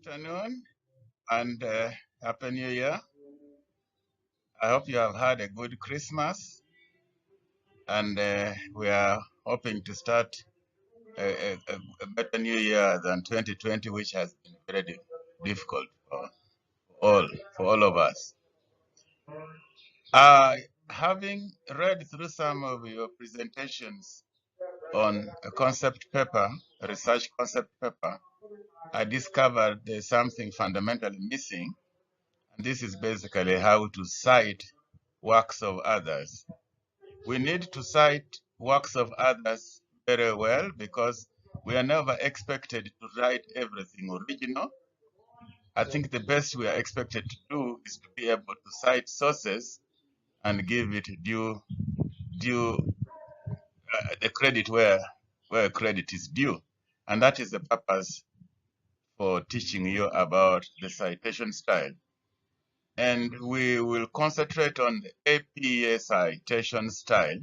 Afternoon and Happy New Year. I hope you have had a good Christmas and we are hoping to start a better new year than 2020, which has been very difficult all, for all of us. Having read through some of your presentations on a concept paper, a research concept paper, I discovered there's something fundamentally missing. And this is basically how to cite works of others. We need to cite works of others very well because we are never expected to write everything original. I think the best we are expected to do is to be able to cite sources and give it due the credit where credit is due. And that is the purpose for teaching you about the citation style. And we will concentrate on the APA citation style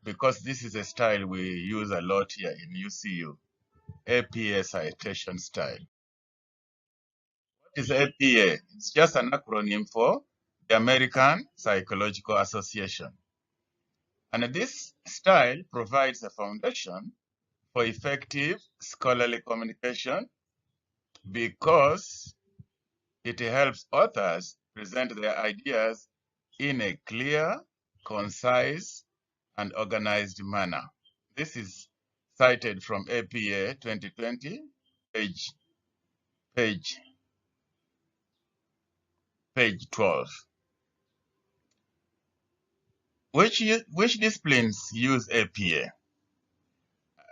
because this is a style we use a lot here in UCU, APA citation style. What is APA? It's just an acronym for the American Psychological Association. And this style provides a foundation for effective scholarly communication because it helps authors present their ideas in a clear, concise, and organized manner. This is cited from APA 2020, page 12. Which disciplines use APA?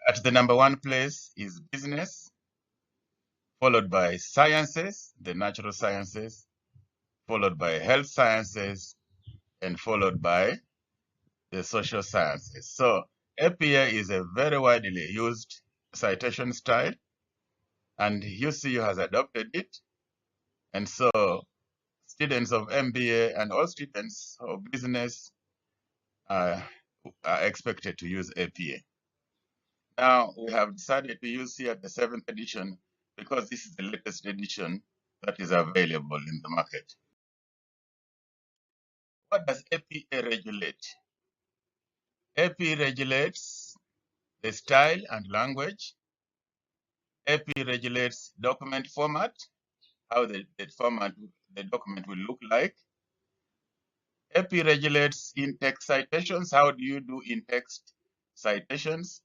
At the number one place is business, followed by sciences, the natural sciences, followed by health sciences, and followed by the social sciences. So APA is a very widely used citation style, and UCU has adopted it. And so students of MBA and all students of business are expected to use APA. Now, we have decided to use here the 7th edition because this is the latest edition that is available in the market. What does APA regulate? APA regulates the style and language. APA regulates document format, how the document will look like. APA regulates in-text citations. How do you do in-text citations?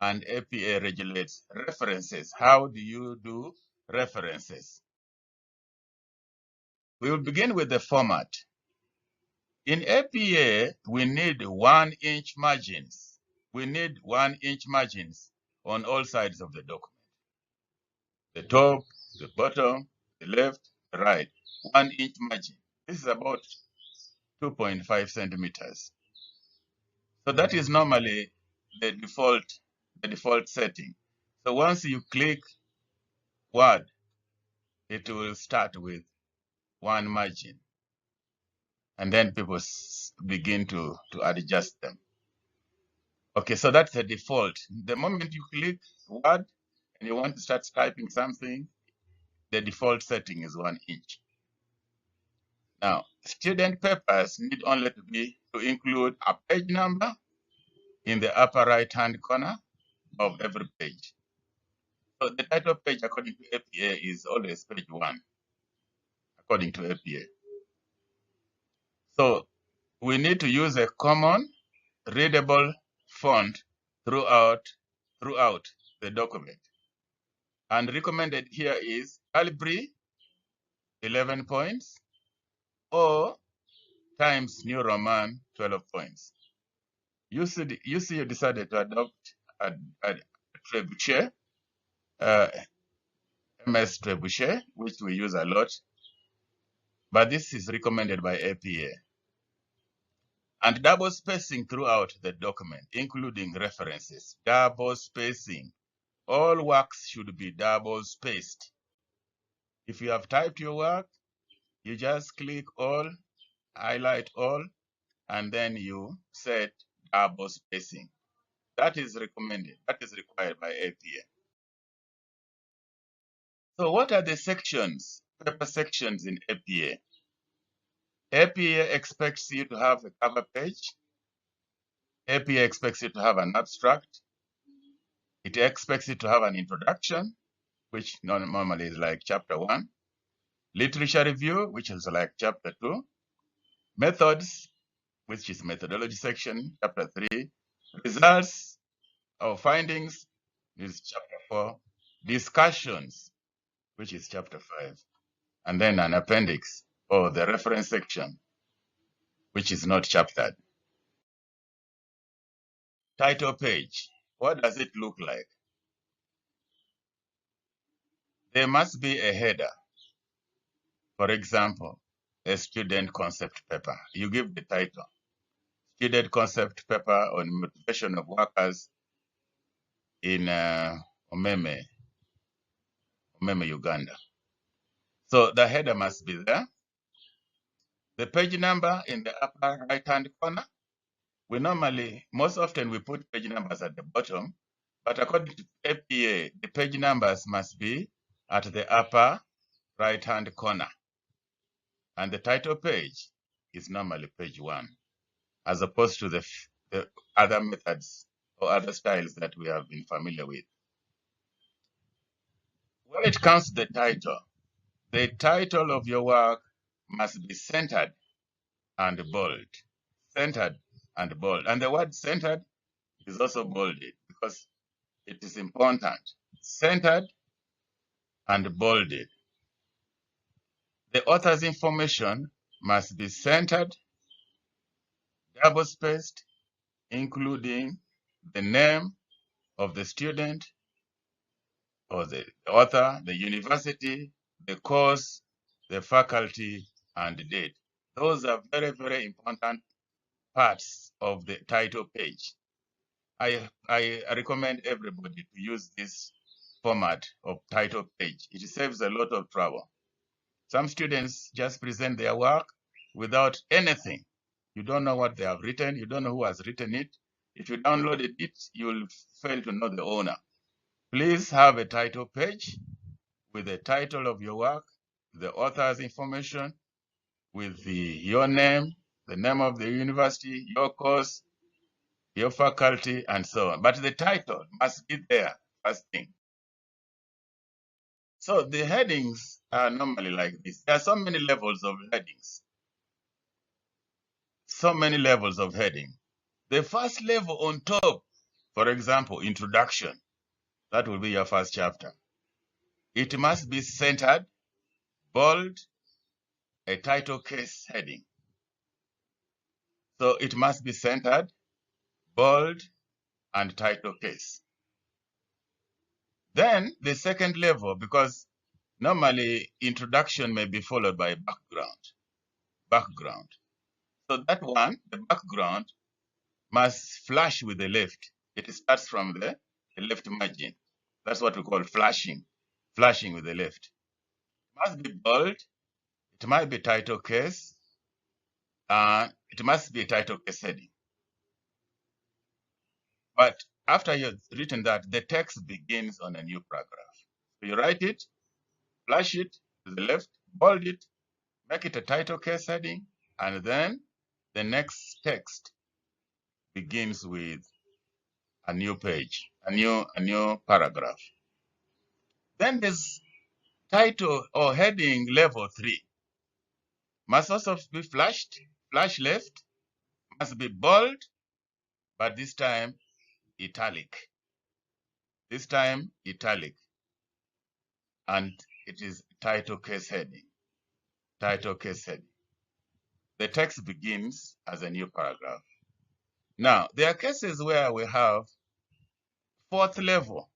And APA regulates references. How do you do references? We will begin with the format. In APA, we need 1-inch margins. We need 1-inch margins on all sides of the document. The top, the bottom, the left, the right. 1-inch margin. This is about 2.5 centimeters. So that is normally the default setting. So once you click Word, it will start with 1 margin. And then people begin to adjust them. Okay, so that's the default. The moment you click Word and you want to start typing something, the default setting is 1 inch. Now, student papers need only to include a page number in the upper right-hand corner of every page. So the title page, according to APA, is always page 1, according to APA. So we need to use a common, readable font throughout the document. And recommended here is Calibri 11 points or Times New Roman 12 points. You decided to adopt a trebuchet, MS trebuchet, which we use a lot, but this is recommended by APA. And double spacing throughout the document, including references. Double spacing. All works should be double spaced. If you have typed your work, you just click all, highlight all, and then you set double spacing. That is recommended. That is required by APA. So what are the sections, paper sections in APA? APA expects you to have a cover page. APA expects you to have an abstract. It expects you to have an introduction, which normally is like chapter 1. Literature review, which is like chapter 2. Methods, which is methodology section, chapter 3. Results or findings is chapter 4. Discussions, which is chapter 5. And then an appendix or the reference section, which is not chaptered. Title page, what does it look like? There must be a header. For example, a student concept paper. You give the title, student concept paper on motivation of workers in Omeme, Uganda. So the header must be there. The page number in the upper right-hand corner. We normally, most often we put page numbers at the bottom, but according to APA, the page numbers must be at the upper right-hand corner. And the title page is normally page 1, as opposed to the other methods or other styles that we have been familiar with. When it comes to the title of your work must be centered and bold. Centered and bold. And the word centered is also bolded because it is important. Centered and bolded. The author's information must be centered, double-spaced, including the name of the student or the author, the university, the course, the faculty, and the date. Those are very, very important parts of the title page. I recommend everybody to use this format of title page. It saves a lot of trouble. Some students just present their work without anything. You don't know what they have written. You don't know who has written it. If you downloaded it, you'll fail to know the owner. Please have a title page with the title of your work, the author's information, with your name, the name of the university, your course, your faculty, and so on. But the title must be there, first thing. So the headings are normally like this. There are so many levels of headings. So many levels of heading. The first level on top, for example, introduction. That will be your first chapter. It must be centered, bold, a title case heading. So it must be centered, bold, and title case. Then the second level, because normally introduction may be followed by background. So that one, the background, must flash with the left. It starts from the left margin. That's what we call flashing with the left. It must be bold. It might be title case. It must be a title case heading. But after you've written that, the text begins on a new paragraph. So you write it, flash it to the left, bold it, make it a title case heading, and then the next text begins with a new page, a new paragraph. Then there's title or heading level 3. Must also be flash left, must be bold, but this time italic. This time italic. And it is title case heading. Title case heading. The text begins as a new paragraph. Now, there are cases where we have 4th level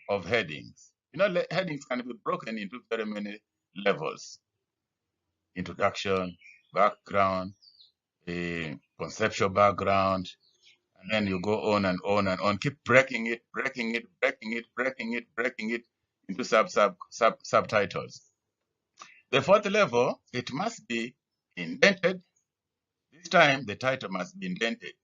of headings. You know, headings can be broken into very many levels. Introduction, background, a conceptual background, and then you go on and on and on. Keep breaking it into subtitles. The 4th level, it must be indented. This time, the title must be indented.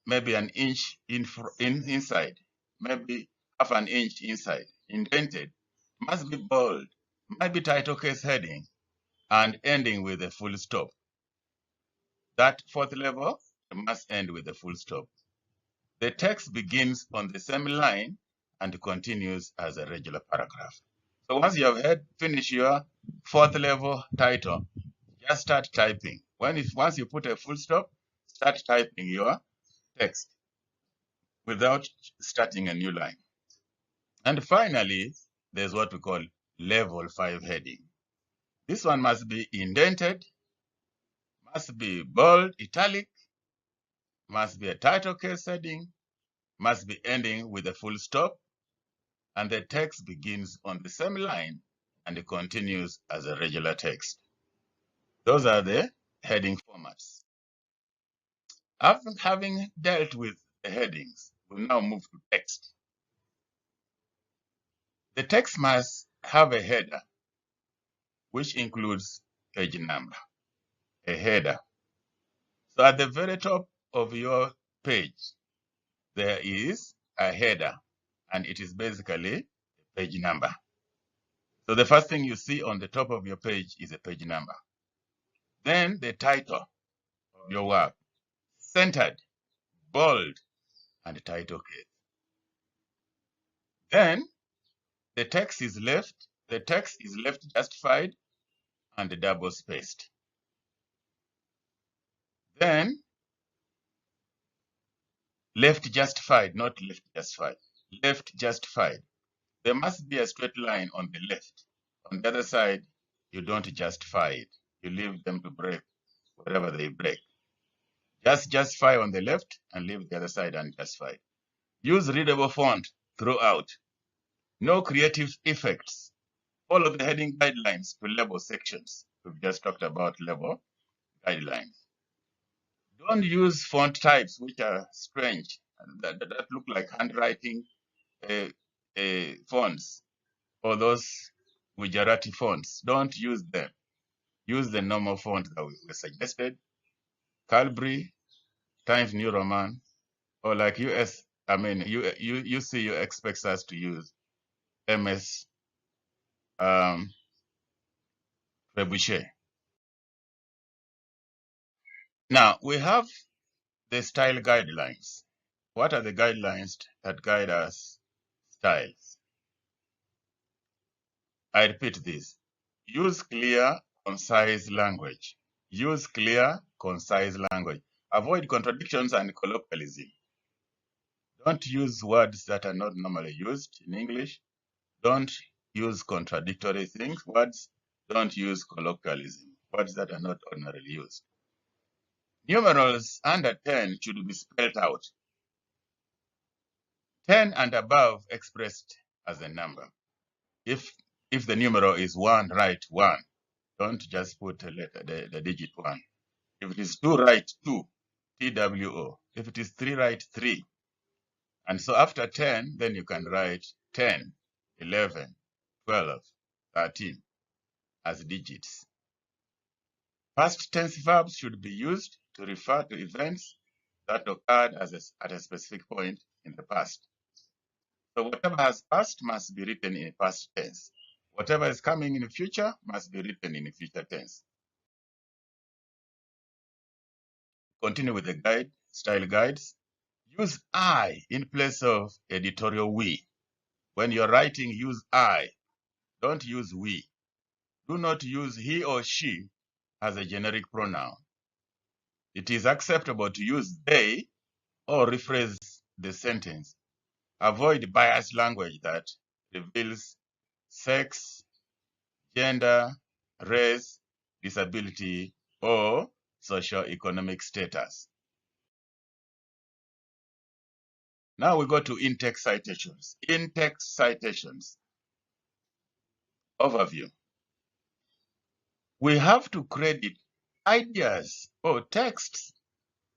Maybe an inch inside, maybe half an inch inside, indented must be bold, might be title case heading, and ending with a full stop. That fourth level must end with a full stop. The text begins on the same line and continues as a regular paragraph. So once you have finished your fourth level title, just start typing. Once you put a full stop, start typing your text without starting a new line. And finally, there's what we call level 5 heading. This one must be indented, must be bold, italic, must be a title case heading, must be ending with a full stop, and the text begins on the same line and it continues as a regular text. Those are the heading formats. After having dealt with the headings, we'll now move to text. The text must have a header, which includes page number, a header. So at the very top of your page, there is a header, and it is basically a page number. So the first thing you see on the top of your page is a page number. Then the title of your work, centered, bold, and title case. Then the text is left justified and double spaced. Then left justified, not left justified, left justified. There must be a straight line on the left. On the other side, you don't justify it. You leave them to break wherever they break. Just justify on the left and leave the other side unjustified. Use readable font throughout. No creative effects. Follow the heading guidelines to label sections. We've just talked about label guidelines. Don't use font types which are strange, that look like handwriting fonts, or those Gujarati fonts. Don't use them. Use the normal font that we suggested, Calibri, Times New Roman, or like UCU expects us to use MS Trebuchet. Now, we have the style guidelines. What are the guidelines that guide us styles? I repeat this. Use clear, concise language. Use clear, concise language. Avoid contradictions and colloquialism. Don't use words that are not normally used in English. Don't use contradictory words. Don't use colloquialism, words that are not ordinarily used. Numerals under 10 should be spelled out. 10 and above expressed as a number. If the numeral is 1, write 1. Don't just put a letter, the digit 1. If it is 2, write 2, TWO. If it is 3, write 3. And so after 10, then you can write 10, 11, 12, 13 as digits. Past tense verbs should be used to refer to events that occurred at a specific point in the past. So whatever has passed must be written in past tense. Whatever is coming in the future must be written in the future tense. Continue with the style guides. Use I in place of editorial we. When you're writing, use I. Don't use we. Do not use he or she as a generic pronoun. It is acceptable to use they or rephrase the sentence. Avoid biased language that reveals sex, gender, race, disability, or socio-economic status. Now we go to in-text citations. In-text citations. Overview. We have to credit ideas or texts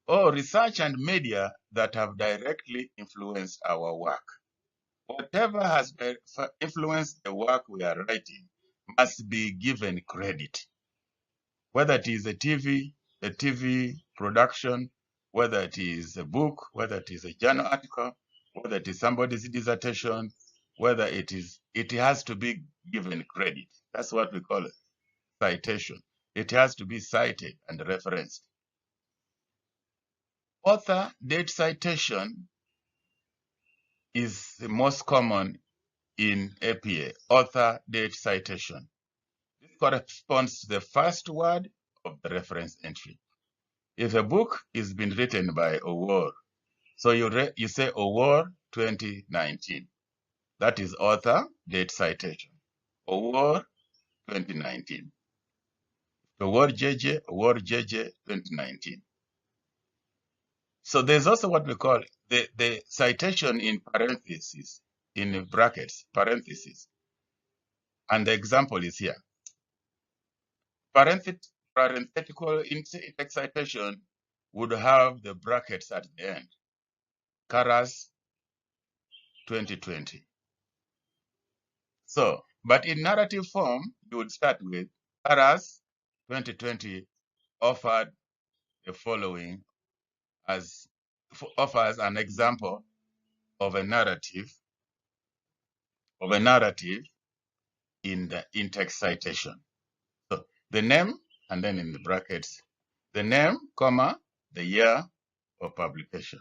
or research and media that have directly influenced our work. Whatever has influenced the work we are writing must be given credit. Whether it is a TV production, whether it is a book, whether it is a journal article, whether it is somebody's dissertation, whether it has to be given credit. That's what we call it, citation. It has to be cited and referenced. Author date citation is the most common in APA, author date citation. This corresponds to the first word of the reference entry. If a book is been written by Awar, so you say Awar 2019. That is author date citation. Awar 2019. Awar JJ 2019. So there's also what we call the citation in parentheses, in brackets, parentheses. And the example is here. Parenthetical in-text citation would have the brackets at the end. Karas 2020. So, but in narrative form, you would start with Karas 2020 offered the following offers an example of a narrative in the in-text citation. So the name, and then in the brackets, the name, comma, the year of publication.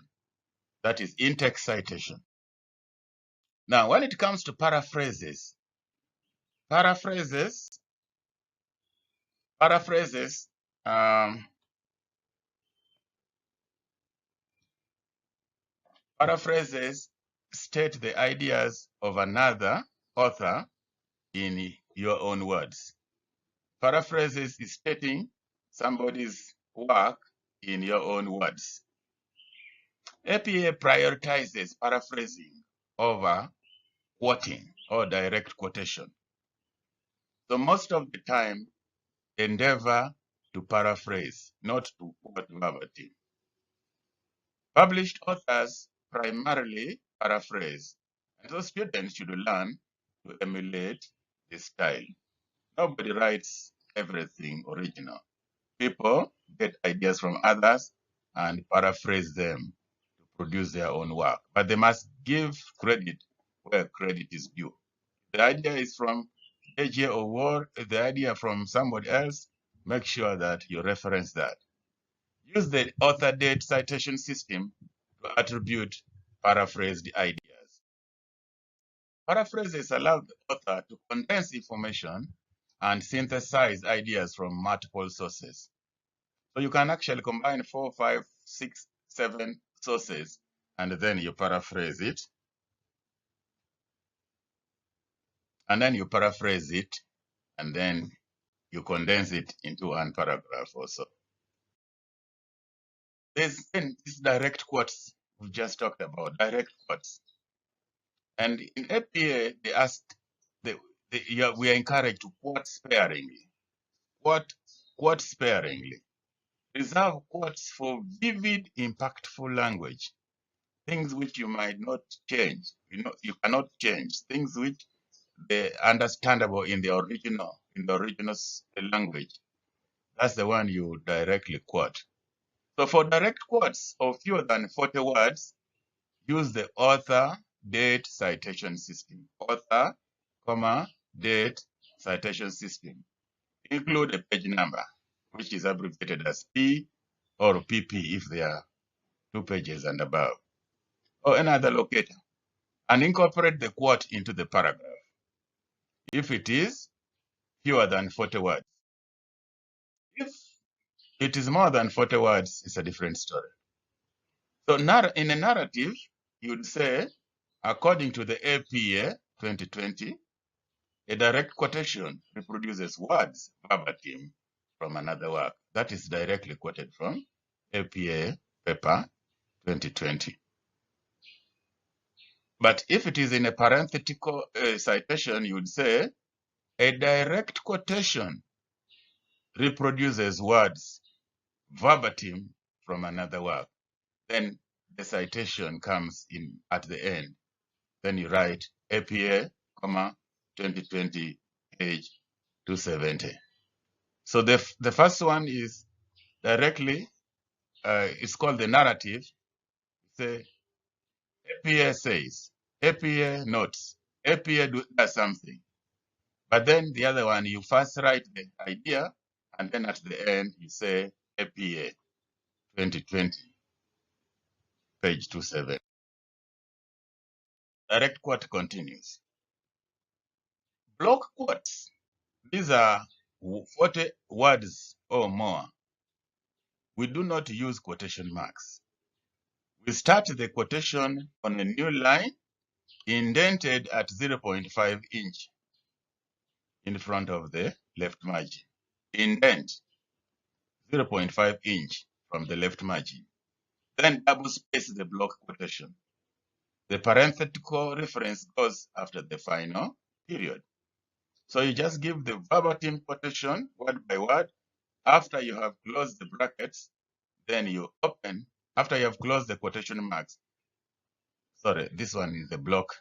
That is in-text citation. Now, when it comes to paraphrases state the ideas of another author in your own words. Paraphrases is stating somebody's work in your own words. APA prioritizes paraphrasing over quoting or direct quotation. So most of the time, endeavor to paraphrase, not to quote verbatim. Published authors primarily paraphrase, and so students should learn to emulate this style. Nobody writes everything original. People get ideas from others and paraphrase them to produce their own work, but they must give credit where credit is due. The idea is from AJ or the idea from somebody else, make sure that you reference that. Use the author date citation system to attribute paraphrased ideas. Paraphrases allow the author to condense information and synthesize ideas from multiple sources. So you can actually combine 4, 5, 6, 7 sources, and then you paraphrase it. And then you paraphrase it, and then you condense it into one paragraph also. There's then these direct quotes we just talked about, direct quotes. And in APA, they asked, we are encouraged to quote sparingly. Quote sparingly. Reserve quotes for vivid, impactful language. Things which you might not change. You cannot change. Things which they're understandable in the original language. That's the one you directly quote. So for direct quotes of fewer than 40 words, use the author date citation system. Author, comma, date citation system. Include a page number, which is abbreviated as P or PP if there are 2 pages and above, or another locator, and incorporate the quote into the paragraph if it is fewer than 40 words. If it is more than 40 words, it's a different story. So in a narrative, you'd say, according to the APA 2020, a direct quotation reproduces words verbatim from another work. That is directly quoted from APA paper 2020. But if it is in a parenthetical citation, you would say, a direct quotation reproduces words verbatim from another work. Then the citation comes in at the end. Then you write APA, 2020, page 270. So the first one is directly, it's called the narrative. Say, APA says, APA notes, APA does something. But then the other one, you first write the idea, and then at the end you say APA 2020, page 27. Direct quote continues. Block quotes. These are 40 words or more. We do not use quotation marks. We start the quotation on a new line indented at 0.5 inch in front of the left margin. Indent 0.5 inch from the left margin. Then double space the block quotation. The parenthetical reference goes after the final period. So you just give the verbatim quotation word by word. After you have closed the brackets, then you open. After you have closed the quotation marks, sorry, this one is the block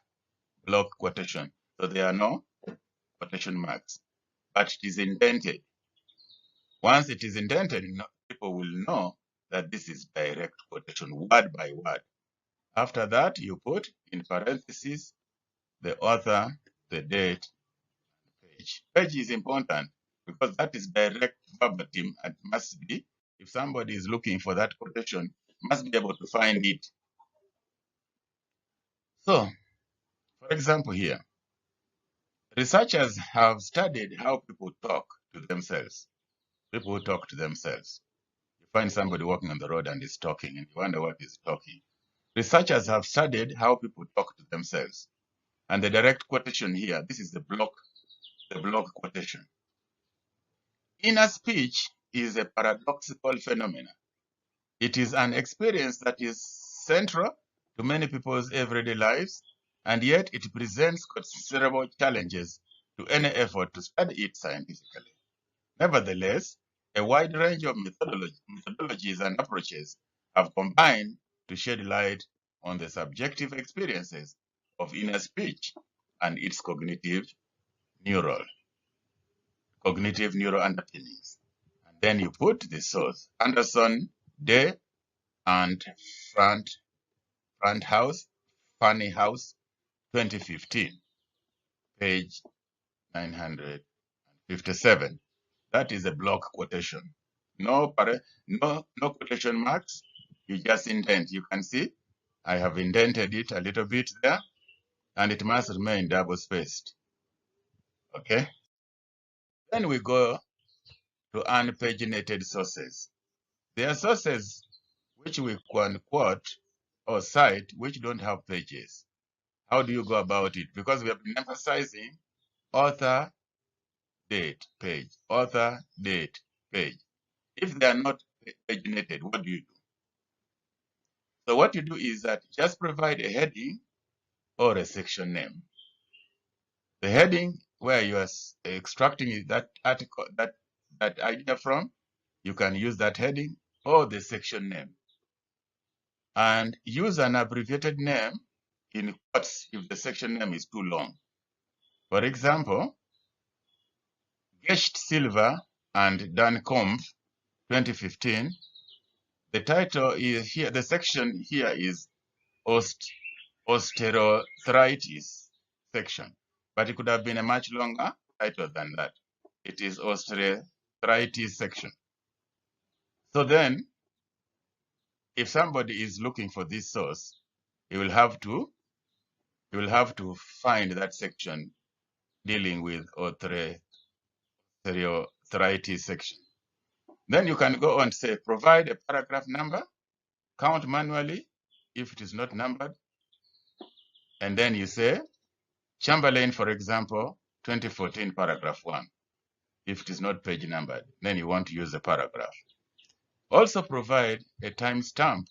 quotation. So there are no quotation marks, but it is indented. Once it is indented, people will know that this is direct quotation, word by word. After that, you put in parentheses the author, the date, page. Page is important because that is direct verbatim and must be, if somebody is looking for that quotation, must be able to find it. So, for example here, researchers have studied how people talk to themselves. People who talk to themselves. You find somebody walking on the road and is talking, and you wonder what he's talking. Researchers have studied how people talk to themselves. And the direct quotation here, this is the block quotation. Inner speech is a paradoxical phenomenon. It is an experience that is central to many people's everyday lives, and yet it presents considerable challenges to any effort to study it scientifically. Nevertheless, a wide range of methodologies and approaches have combined to shed light on the subjective experiences of inner speech and its cognitive neural underpinnings. And then you put the source, Anderson, Day, and Fanny House, 2015, page 957. That is a block quotation. No quotation marks. You just indent. You can see I have indented it a little bit there, and it must remain double spaced. Okay. Then we go to unpaginated sources. There are sources which we can quote or cite which don't have pages. How do you go about it? Because we have been emphasizing author, date, page, author, date, page. If they are not paginated, what do you do? So what you do is that just provide a heading or a section name. The heading where you are extracting that article, that idea from, you can use that heading or the section name. And use an abbreviated name in quotes if the section name is too long. For example, Gesht Silva and Dan Kompf, 2015. The title is here, the section here is osteoarthritis section, but it could have been a much longer title than that. It is osteoarthritis section. So then, if somebody is looking for this source, he will have to find that section dealing with osteoarthritis section. Then you can go on, say, provide a paragraph number, count manually if it is not numbered, and then you say, Chamberlain, for example, 2014, paragraph 1. If it is not page numbered, then you want to use the paragraph. Also provide a timestamp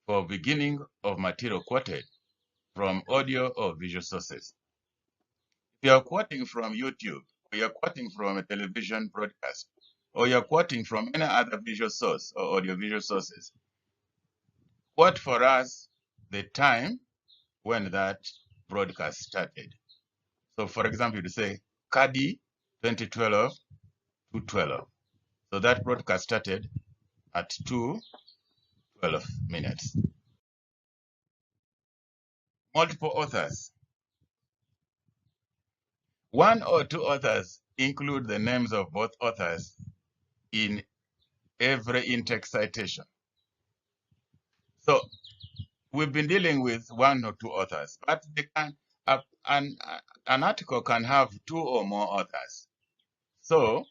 for beginning of material quoted from audio or visual sources. If you are quoting from YouTube, or you are quoting from a television broadcast, or you are quoting from any other visual source or audiovisual sources, quote for us the time when that broadcast started. So for example, you say Kadi 2012 to 12. So that broadcast started at 2:12 minutes. Multiple authors. One or two authors include the names of both authors in every in-text citation. So we've been dealing with one or two authors, but they can, an article can have two or more authors. So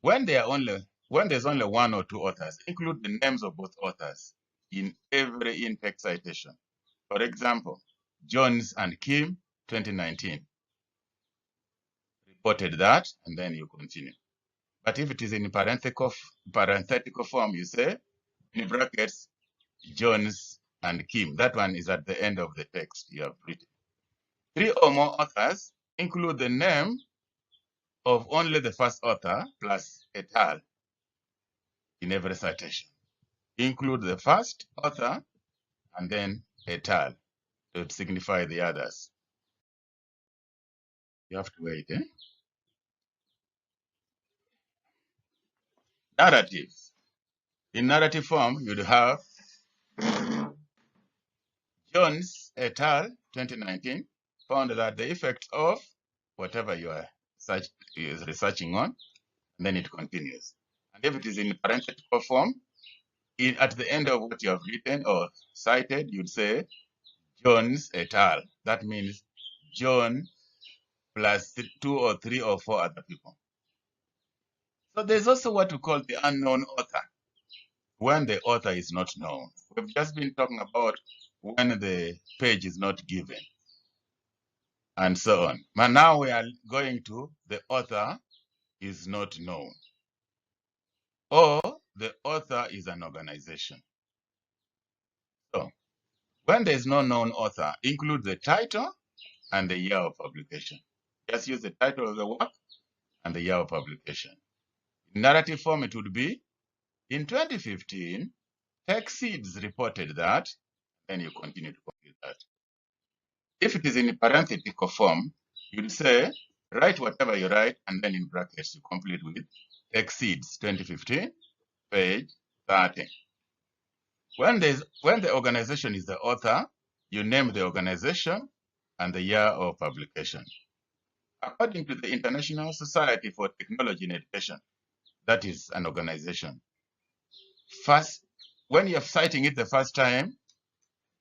when there's only one or two authors, include the names of both authors in every in-text citation. For example, Jones and Kim, 2019, reported that, and then you continue. But if it is in parenthetical form, you say, in brackets, Jones and Kim. That one is at the end of the text you have written. Three or more authors include the name of only the first author plus et al. In every citation. Include the first author and then et al. To signify the others. You have to wait, eh? Narrative. In narrative form, you'd have Jones et al. 2019 found that the effect of whatever you are researching on, and then it continues. And if it is in parenthetical form, at the end of what you have written or cited, you'd say Jones et al. That means John plus two or three or four other people. So there's also what we call the unknown author, when the author is not known. We've just been talking about when the page is not given, and so on. But now we are going to the author is not known, or the author is an organization. So when there is no known author, include the title and the year of publication. Just use the title of the work and the year of publication. In narrative form, it would be, in 2015, TechSeeds reported that, then you continue to complete that. If it is in parenthetical form, you'll say, write whatever you write, and then in brackets you complete with TechSeeds 2015, page 30. When the organization is the author, you name the organization and the year of publication. According to the International Society for Technology in Education, that is an organization. First, when you're citing it the first time,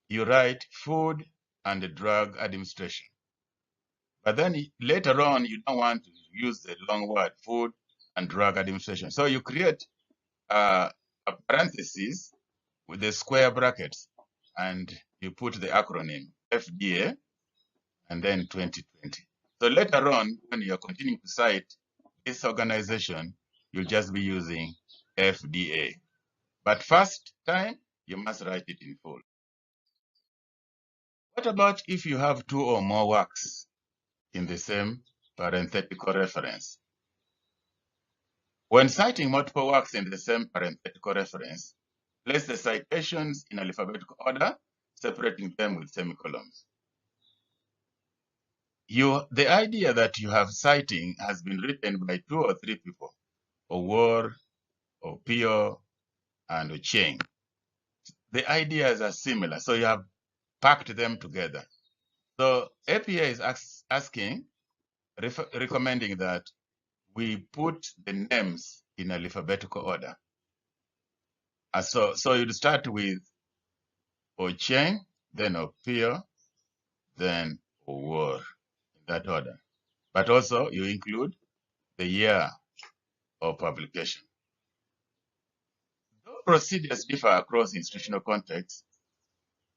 you write Food and Drug Administration. But then later on, you don't want to use the long word, Food and Drug Administration. So you create a parenthesis with the square brackets, and you put the acronym FDA, and then 2020. So later on, when you're continuing to cite this organization, you'll just be using FDA. But first time, you must write it in full. What about if you have two or more works in the same parenthetical reference? When citing multiple works in the same parenthetical reference, place the citations in alphabetical order, separating them with semicolons. The idea that you have citing has been written by two or three people, Owor, Opio, and Ocheng. The ideas are similar, so you have packed them together. So APA is asking, recommending that we put the names in alphabetical order. So you'd start with Ocheng, then Opio, then Owor, in that order. But also you include the year of publication. Though procedures differ across institutional contexts,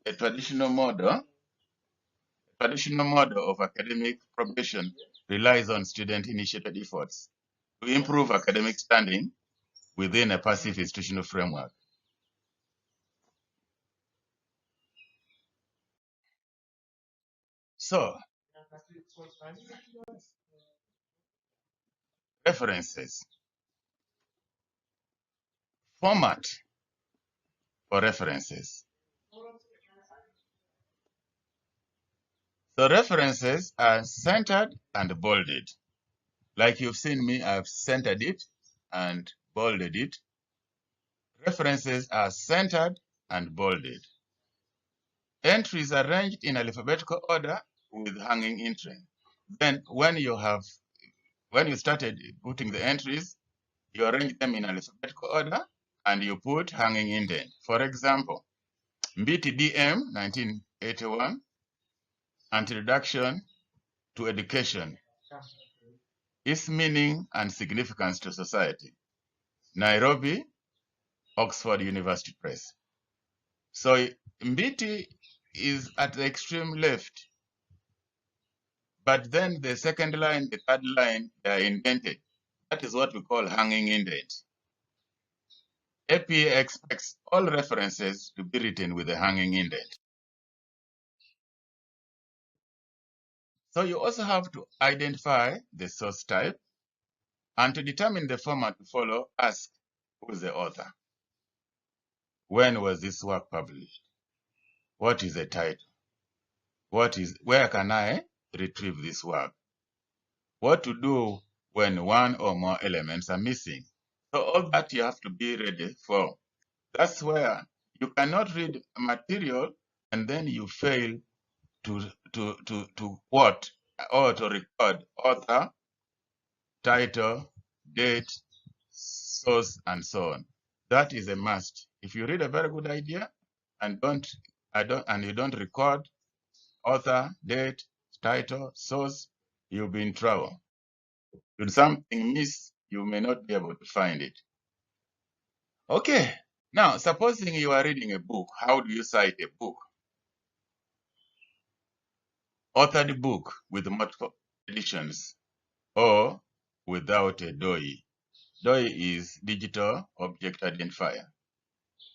a traditional model of academic probation relies on student-initiated efforts to improve academic standing within a passive institutional framework. So, references. Format for references. So references are centered and bolded. Like you've seen me, I've centered it and bolded it. References are centered and bolded. Entries arranged in alphabetical order with hanging indent. Then when you started putting the entries, you arrange them in alphabetical order and you put hanging indent. For example, Mbiti DM 1981, Introduction to Education, Its Meaning and Significance to Society, Nairobi, Oxford University Press. So Mbiti is at the extreme left, but then the second line, the third line, they are indented. That is what we call hanging indent. APA expects all references to be written with a hanging indent. So you also have to identify the source type, and to determine the format to follow, ask who is the author. When was this work published? What is the title? Where can I retrieve this work? What to do when one or more elements are missing? So all that you have to be ready for. That's where you cannot read material and then you fail to quote or to record author, title, date, source, and so on. That is a must. If you read a very good idea and you don't record author, date, title, source, you'll be in trouble. Should something miss, you may not be able to find it. Okay, now supposing you are reading a book, how do you cite a book? Authored book with multiple editions or without a DOI. DOI is Digital Object Identifier.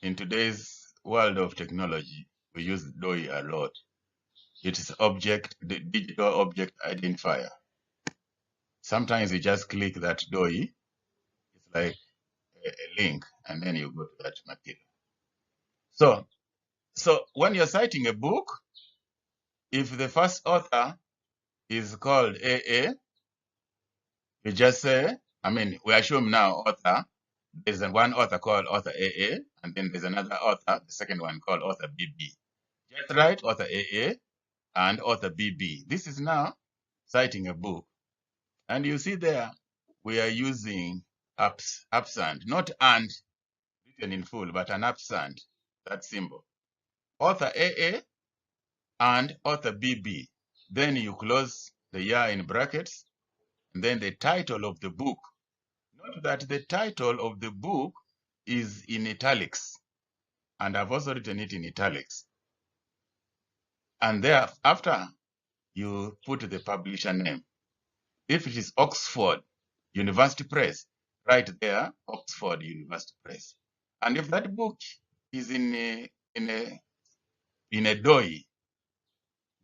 In today's world of technology, we use DOI a lot. It is the Digital Object Identifier. Sometimes you just click that DOI. It's like a link, and then you go to that material. So when you're citing a book, if the first author is called AA, you just say, we assume now author, there's one author called author AA, and then there's another author, the second one called author BB. Just write author AA and author BB. This is now citing a book. And you see there, we are using ampersand, not and written in full, but an ampersand, that symbol. Author AA and author BB. Then you close the year in brackets, and then the title of the book. Note that the title of the book is in italics, and I've also written it in italics. And thereafter, you put the publisher name. If it is Oxford University Press, right there, Oxford University Press. And if that book is in a DOI,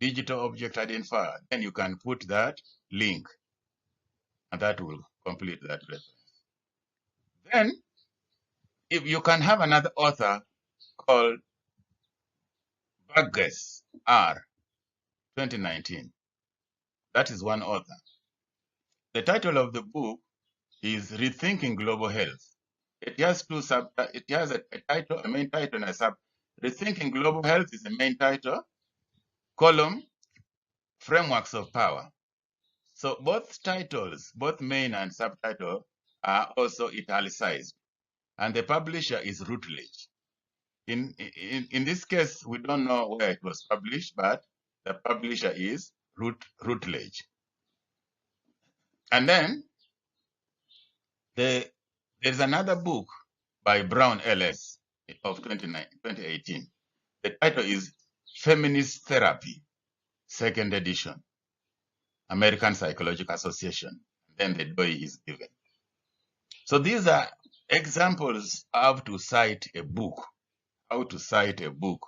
Digital Object Identifier, then you can put that link, and that will complete that reference. Then, if you can have another author called Burgess R. 2019. That is one author. The title of the book is Rethinking Global Health. It has a main title and a sub. Rethinking Global Health is the main title. Column, Frameworks of Power. So both titles, both main and subtitle, are also italicized. And the publisher is Routledge. In this case, we don't know where it was published, but the publisher is Routledge. And then there's another book by Brown LS of 2018. The title is Feminist Therapy, second edition, American Psychological Association. Then the DOI is given. So these are examples of how to cite a book. How to cite a book.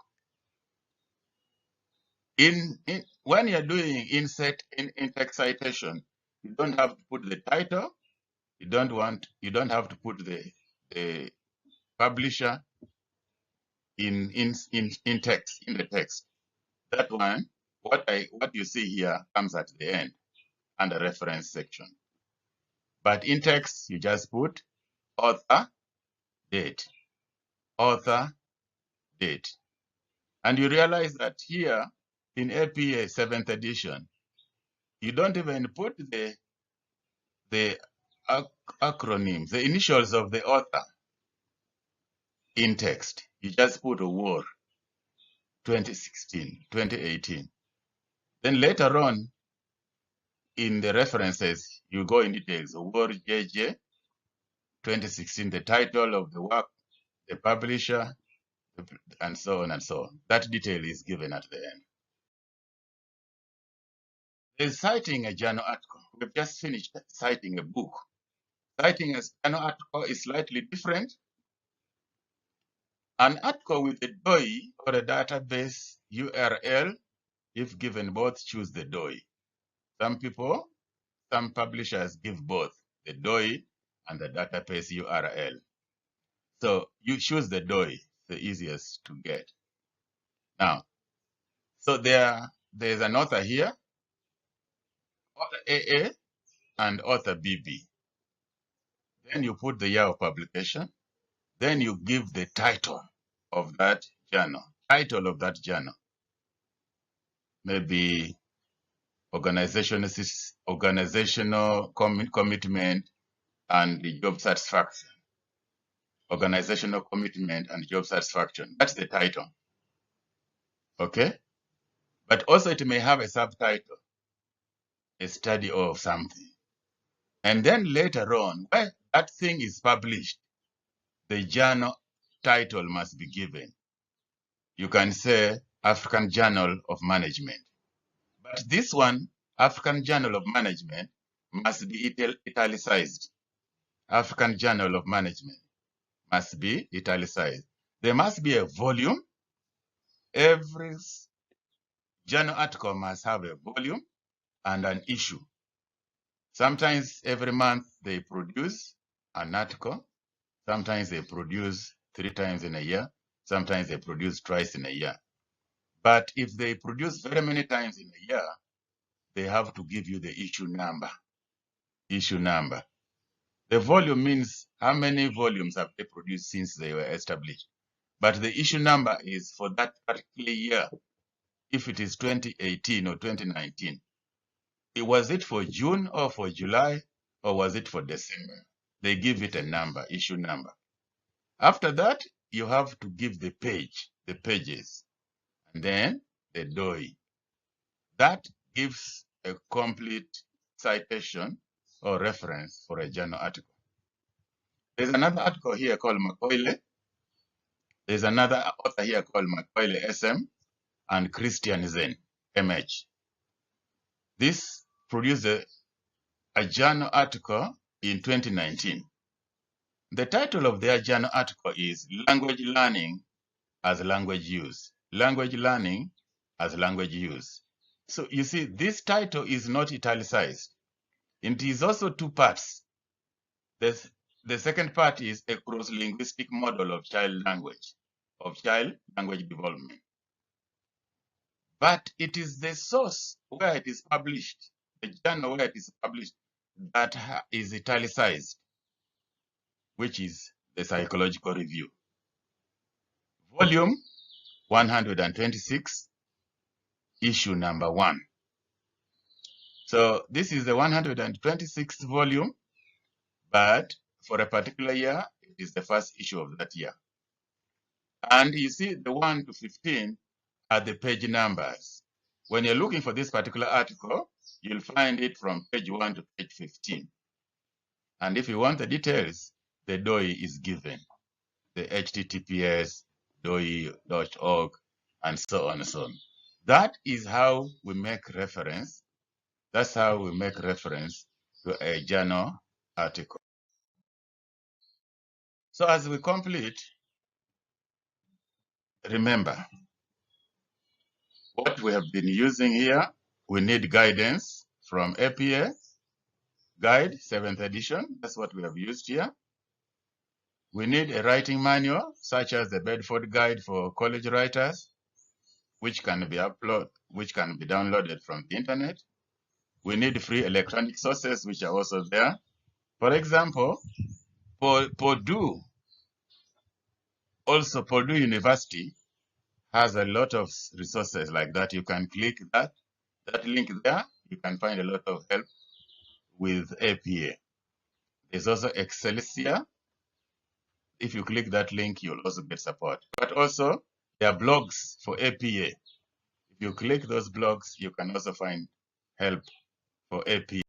When you're doing in-text citation, you don't have to put the title. You don't have to put the publisher in text, in the text. That one, what you see here comes at the end under reference section. But in text, you just put author, date, author, date. And you realize that here in APA 7th edition, You don't even put the acronyms, the initials of the author in text. You just put a war, 2016, 2018. Then later on, in the references, you go in details. War JJ, 2016, the title of the work, the publisher, and so on and so on. That detail is given at the end. There's citing a journal article. We've just finished citing a book. Citing a journal article is slightly different. An article with a DOI or a database URL, if given both, choose the DOI. Some publishers give both the DOI and the database URL. So you choose the DOI, the easiest to get. Now, so there's an author here, author AA and author BB. Then you put the year of publication. Then you give the title of that journal. Maybe organizational commitment and the job satisfaction. Organizational commitment and job satisfaction. That's the title. Okay? But also it may have a subtitle, a study of something. And then later on, when that thing is published, the journal title must be given. You can say African Journal of Management. But this one, African Journal of Management, must be italicized. African Journal of Management must be italicized. There must be a volume. Every journal article must have a volume and an issue. Sometimes every month they produce an article. Sometimes they produce 3 times in a year. Sometimes they produce twice in a year. But if they produce very many times in a year, they have to give you the issue number. Issue number. The volume means how many volumes have they produced since they were established. But the issue number is for that particular year. If it is 2018 or 2019, was it for June or for July or was it for December? They give it a number, issue number. After that, you have to give the page, the pages, and then the DOI. That gives a complete citation or reference for a journal article. There's another article here called Makoile. There's another author here called Makoile SM and Christian Zen, MH. This produced a journal article in 2019. The title of their journal article is Language Learning as Language Use. Language Learning as Language Use. So you see, this title is not italicized. It is also 2 parts. The second part is a cross-linguistic model of child language development. But it is the source where it is published, the journal where it is published, that is italicized, which is the Psychological Review. Volume 126, issue number 1. So this is the 126th volume, but for a particular year, it is the first issue of that year. And you see the 1 to 15 are the page numbers. When you're looking for this particular article, you'll find it from page 1 to page 15. And if you want the details, the DOI is given, the https doi.org, and so on and so on. That is how we make reference. That's how we make reference to a journal article. So as we complete, remember what we have been using here. We need guidance from APA Guide, 7th edition. That's what we have used here. We need a writing manual, such as the Bedford Guide for College Writers, which can be downloaded from the internet. We need free electronic sources, which are also there. For example, Purdue University has a lot of resources like that. You can click that link there, You can find a lot of help with APA. There's also Excelsior. If you click that link, you'll also get support. But also, there are blogs for APA. If you click those blogs, you can also find help for APA.